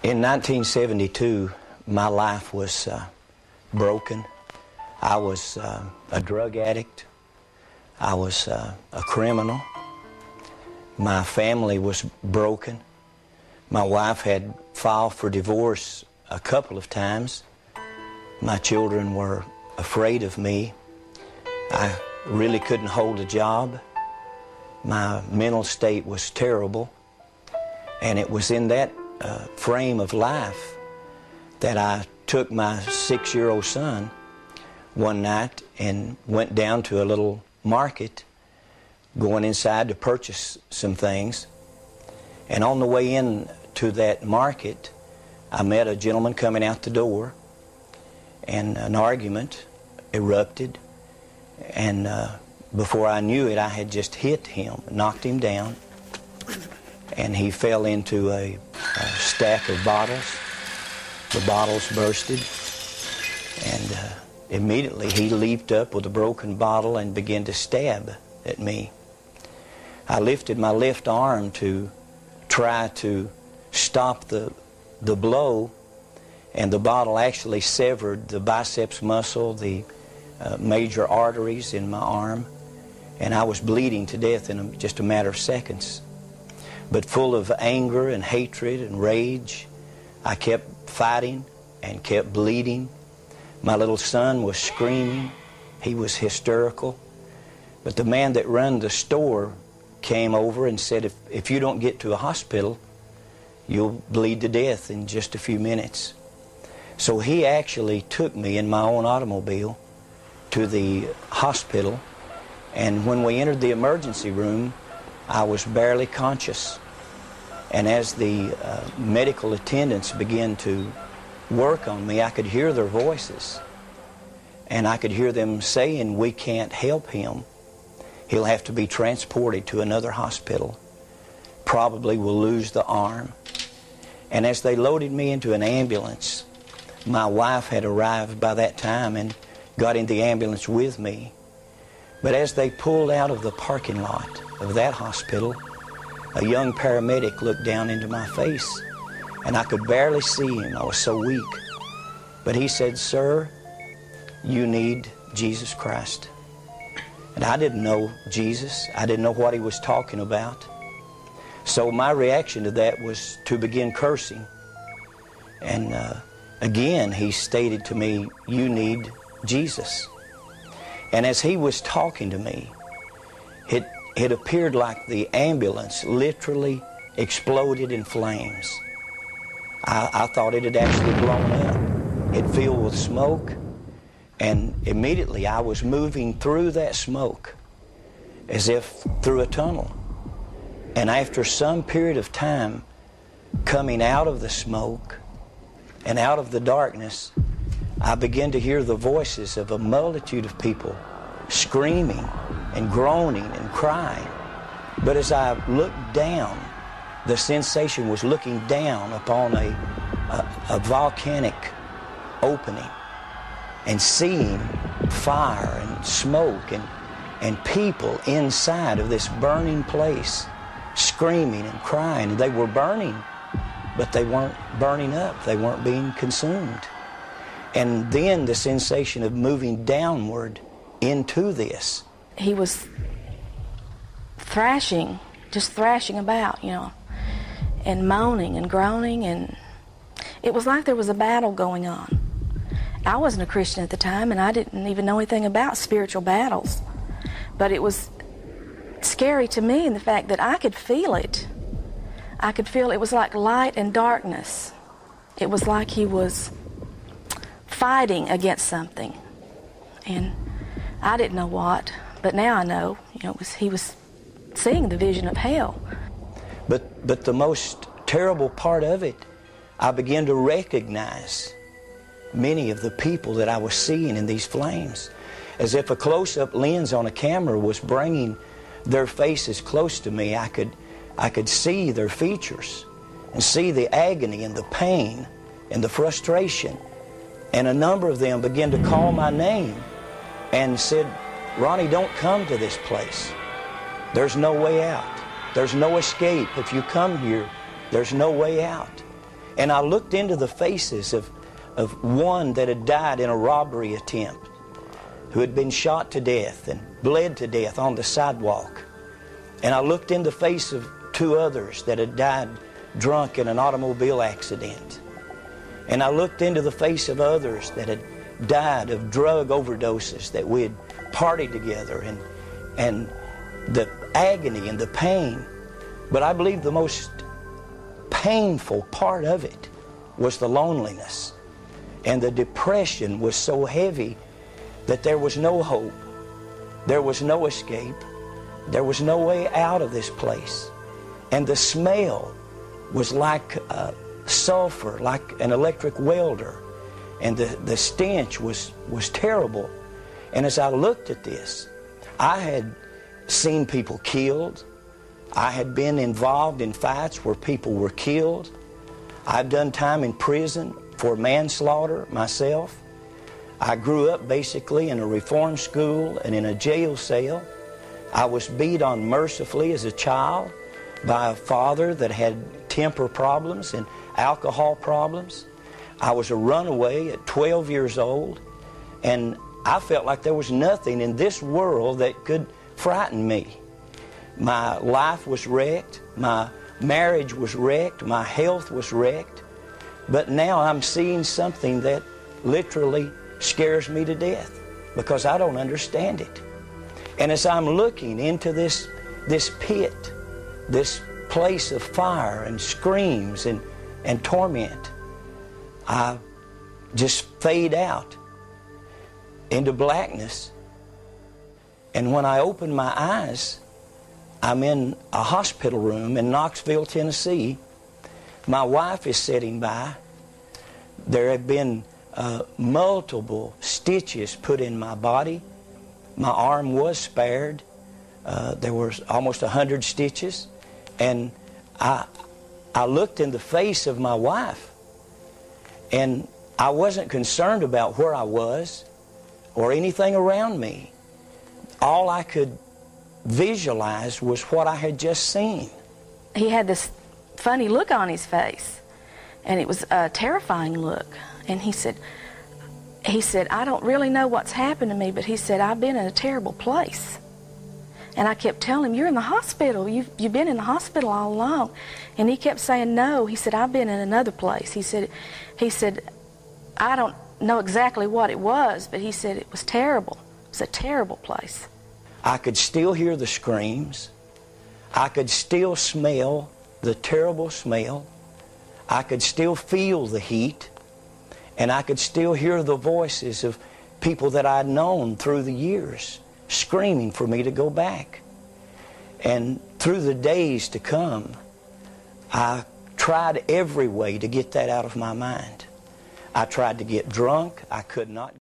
In 1972, my life was broken. I was a drug addict. I was a criminal. My family was broken. My wife had filed for divorce a couple of times. My children were afraid of me. I really couldn't hold a job. My mental state was terrible. And it was in that frame of life that I took my 6-year-old son one night and went down to a little market, going inside to purchase some things. And on the way in to that market, I met a gentleman coming out the door, and an argument erupted. And before I knew it, I had just hit him, knocked him down, and he fell into a stack of bottles. The bottles bursted, and immediately he leaped up with a broken bottle and began to stab at me. I lifted my left arm to try to stop the blow, and the bottle actually severed the biceps muscle, the major arteries in my arm, and I was bleeding to death in just a matter of seconds. But full of anger and hatred and rage, I kept fighting and kept bleeding. My little son was screaming. He was hysterical. But the man that ran the store came over and said, if you don't get to a hospital, you'll bleed to death in just a few minutes. So he actually took me in my own automobile to the hospital, and when we entered the emergency room, I was barely conscious. And as the medical attendants began to work on me, I could hear their voices, and I could hear them saying, "We can't help him. He'll have to be transported to another hospital. Probably will lose the arm." And as they loaded me into an ambulance, my wife had arrived by that time and got in the ambulance with me. But as they pulled out of the parking lot of that hospital, a young paramedic looked down into my face, and I could barely see him. I was so weak. But he said, "Sir, you need Jesus Christ." And I didn't know Jesus. I didn't know what he was talking about. So my reaction to that was to begin cursing. And again, he stated to me, "You need Jesus." And as he was talking to me, it appeared like the ambulance literally exploded in flames. I thought it had actually blown up. It filled with smoke, and immediately I was moving through that smoke as if through a tunnel. And after some period of time coming out of the smoke and out of the darkness, I began to hear the voices of a multitude of people screaming and groaning and crying. But as I looked down, the sensation was looking down upon a volcanic opening and seeing fire and smoke and people inside of this burning place screaming and crying. They were burning, but they weren't burning up. They weren't being consumed. And then the sensation of moving downward into this. He was thrashing, just thrashing about, and moaning and groaning, and it was like there was a battle going on. I wasn't a Christian at the time, and I didn't even know anything about spiritual battles. But it was scary to me in the fact that I could feel it. I could feel it was like light and darkness. It was like he was fighting against something. And I didn't know what, but now I know, he was seeing the vision of hell. But the most terrible part of it, I began to recognize many of the people that I was seeing in these flames, as if a close-up lens on a camera was bringing their faces close to me. I could see their features and see the agony and the pain and the frustration. And a number of them began to call my name and said, "Ronnie, don't come to this place. There's no way out. There's no escape. If you come here, there's no way out." And I looked into the faces of one that had died in a robbery attempt, who had been shot to death and bled to death on the sidewalk. And I looked in the face of two others that had died drunk in an automobile accident. And I looked into the face of others that had died of drug overdoses, that we had partied together, and the agony and the pain. But I believe the most painful part of it was the loneliness. And the depression was so heavy that there was no hope. There was no escape. There was no way out of this place. And the smell was like sulfur, like an electric welder. And the stench was terrible. And as I looked at this, I had seen people killed. I had been involved in fights where people were killed. I've done time in prison for manslaughter myself. I grew up basically in a reform school and in a jail cell. I was beat on mercifully as a child by a father that had temper problems and alcohol problems. I was a runaway at 12 years old, and I felt like there was nothing in this world that could frighten me. My life was wrecked, my marriage was wrecked, my health was wrecked, but now I'm seeing something that literally scares me to death because I don't understand it. And as I'm looking into this pit, this place of fire and screams and torment, I just fade out into blackness. And when I open my eyes, I'm in a hospital room in Knoxville, Tennessee. My wife is sitting by. There have been multiple stitches put in my body. My arm was spared. There was almost 100 stitches. And I looked in the face of my wife, and I wasn't concerned about where I was or anything around me. All I could visualize was what I had just seen. He had this funny look on his face, and it was a terrifying look. And he said, I don't really know what's happened to me, but he said, I've been in a terrible place. And I kept telling him, you're in the hospital. You've been in the hospital all along. And he kept saying, no. He said, I've been in another place. He said, I don't know exactly what it was, but he said it was terrible. It was a terrible place. I could still hear the screams. I could still smell the terrible smell. I could still feel the heat. And I could still hear the voices of people that I'd known through the years screaming for me to go back. And through the days to come, I tried every way to get that out of my mind. I tried to get drunk. I could not.